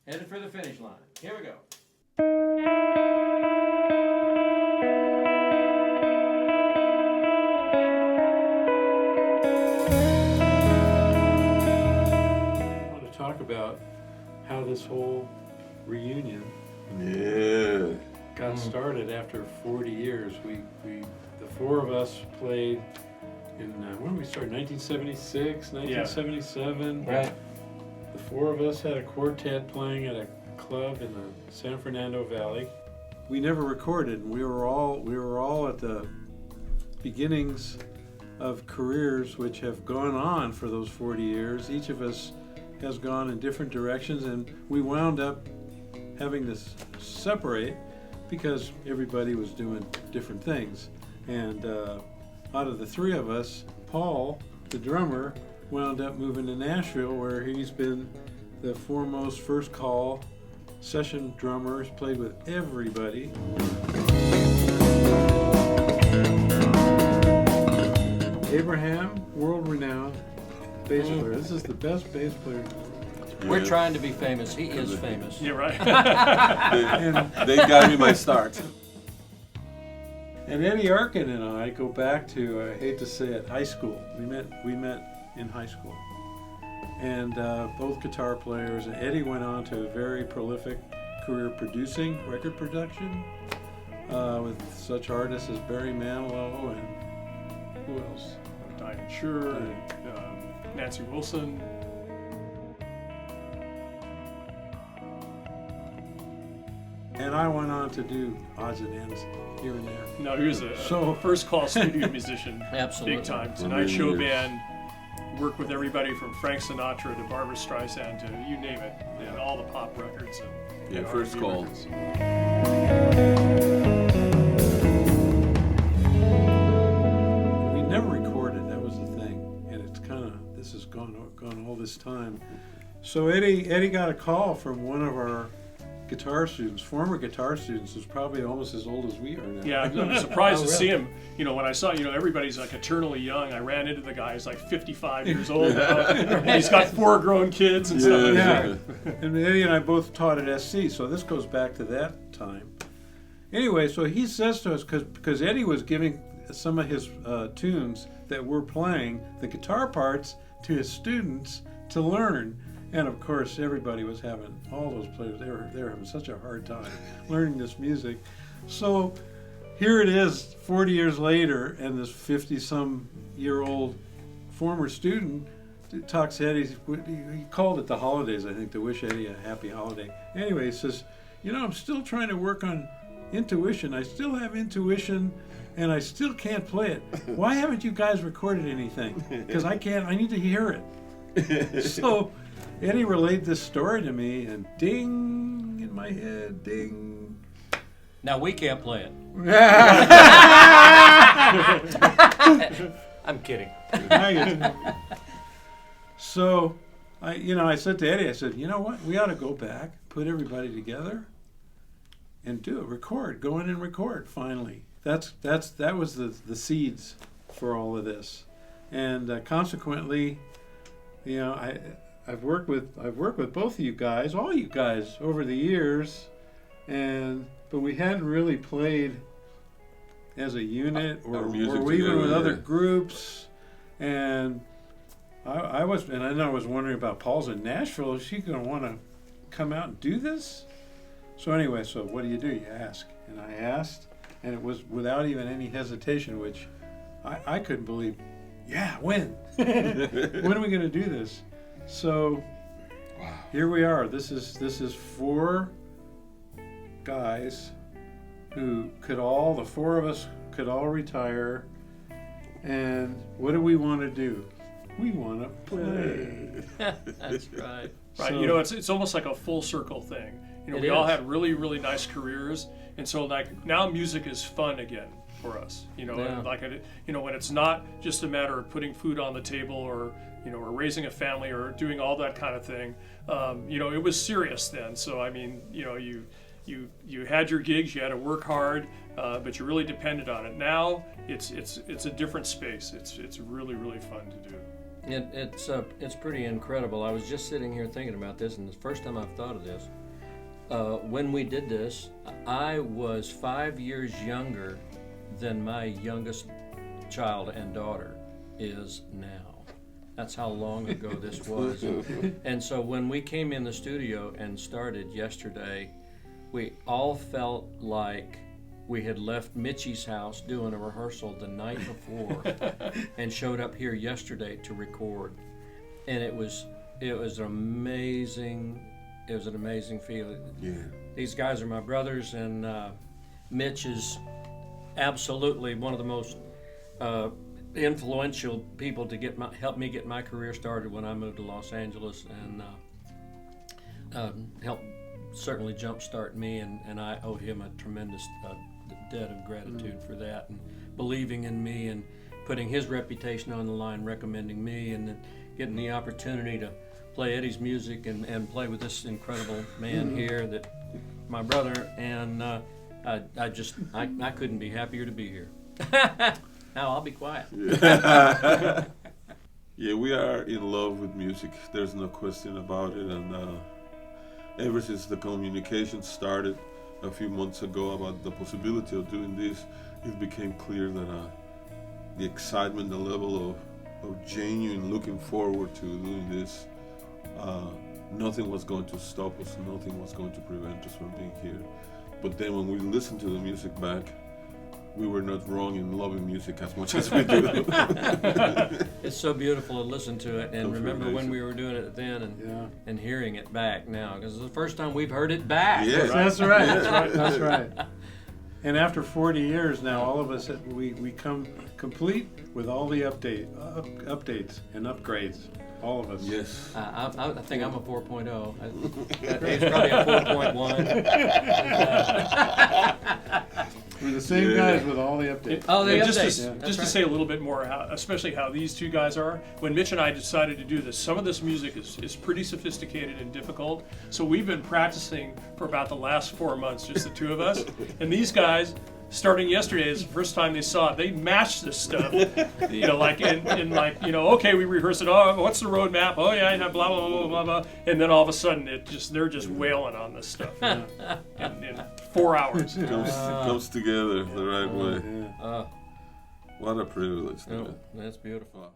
Headed for the finish line. Here we go. I want to talk about how this whole reunion got started after 40 years. The four of us played in, when did we start? 1976, 1977. Right. The four of us had a quartet playing at a club in the San Fernando Valley. We never recorded, and we were all at the beginnings of careers which have gone on for those 40 years. Each of us has gone in different directions, and we wound up having to separate because everybody was doing different things. And out of the three of us, Paul, the drummer, wound up moving to Nashville, where he's been the foremost first call session drummer. He's played with everybody. Abraham, world-renowned bass player. This is the best bass player. We're trying to be famous. He is famous. Yeah, right. They got me my start. And Eddie Arkin and I go back to, I hate to say it, high school. We met in high school. And both guitar players. And Eddie went on to a very prolific career producing, record production, with such artists as Barry Manilow and who else? Diane Shure, Nancy Wilson. And I went on to do odds and ends here and there. No, he was a first call studio musician. Absolutely. Big time. Tonight Show Band. Worked with everybody from Frank Sinatra to Barbra Streisand to you name it, and all the pop records and first R&B call. records. We never recorded, that was the thing. And it's this has gone all this time. So Eddie got a call from one of our guitar students, former guitar students, who's probably almost as old as we are now. Yeah, I'm surprised to see him. You know, when I saw, everybody's like eternally young. I ran into the guy, he's like 55 years old now. And he's got 4 grown kids and stuff. Yeah. And Eddie and I both taught at SC, so this goes back to that time. Anyway, so he says to us, because Eddie was giving some of his tunes that we're playing, the guitar parts, to his students to learn. And of course, everybody was having, all those players, they were having such a hard time learning this music. So here it is, 40 years later, and this 50-some-year-old former student talks to Eddie. He called it the holidays, I think, to wish Eddie a happy holiday. Anyway, he says, I'm still trying to work on intuition. I still have intuition, and I still can't play it. Why haven't you guys recorded anything? Because I need to hear it. So Eddie relayed this story to me, and ding in my head, ding. Now we can't play it. I'm kidding. So, I said to Eddie, I said, you know what? We ought to go back, put everybody together, and do it. Record. Go in and record. Finally, that was the seeds for all of this, and consequently, I've worked with both of you guys, all you guys, over the years, but we hadn't really played as a unit or even with other groups. And I was wondering about Paul's in Nashville. Is she going to want to come out and do this? So anyway, what do? You ask. And I asked, and it was without even any hesitation, which I couldn't believe. Yeah, when? When are we going to do this? So, Here we are. This is 4 guys who the 4 of us could all retire. And what do we want to do? We want to play. That's right. Right. So, It's almost like a full circle thing. We It all is. had really, really nice careers, and so now music is fun again for us. Yeah. When it's not just a matter of putting food on the table or raising a family or doing all that kind of thing. It was serious then. So I mean, you had your gigs, you had to work hard, but you really depended on it. Now it's a different space. It's really, really fun to do. It's pretty incredible. I was just sitting here thinking about this, and the first time I've thought of this. When we did this, I was 5 years younger than my youngest child and daughter is now. That's how long ago this was. And so when we came in the studio and started yesterday, we all felt like we had left Mitchie's house doing a rehearsal the night before and showed up here yesterday to record. And it was an amazing feeling. Yeah. These guys are my brothers, and Mitch is absolutely one of the most influential people to help me get my career started when I moved to Los Angeles, and helped certainly jumpstart me, and I owe him a tremendous debt of gratitude for that, and believing in me and putting his reputation on the line, recommending me, and then getting the opportunity to play Eddie's music and play with this incredible man here, that my brother, and I couldn't be happier to be here. Now I'll be quiet. Yeah, we are in love with music. There's no question about it. And ever since the communication started a few months ago about the possibility of doing this, it became clear that the excitement, the level of genuine looking forward to doing this, nothing was going to stop us, nothing was going to prevent us from being here. But then when we listened to the music back, we were not wrong in loving music as much as we do. It's so beautiful to listen to it and That's remember amazing. when we were doing it then, and Yeah. and hearing it back now, because it's the first time we've heard it back. Yeah. That's right. That's right. That's right. And after 40 years now, all of us we come complete with all the updates and upgrades. All of us. Yes. I think I'm a 4.0. It's probably a 4.1. We're the same Yeah. guys with all the updates. Oh, they And update. just That's to right. say a little bit more, especially how these two guys are. When Mitch and I decided to do this, some of this music is pretty sophisticated and difficult. So we've been practicing for about the last 4 months, just the two of us. And these guys, starting yesterday, is the first time they saw it. They matched this stuff, like in like, okay, we rehearse it. Oh, what's the road map? Oh yeah, blah blah blah blah blah. And then all of a sudden, they're just wailing on this stuff in 4 hours. It comes together the right way. Yeah. Uh, What a privilege. no, that's beautiful. Wow.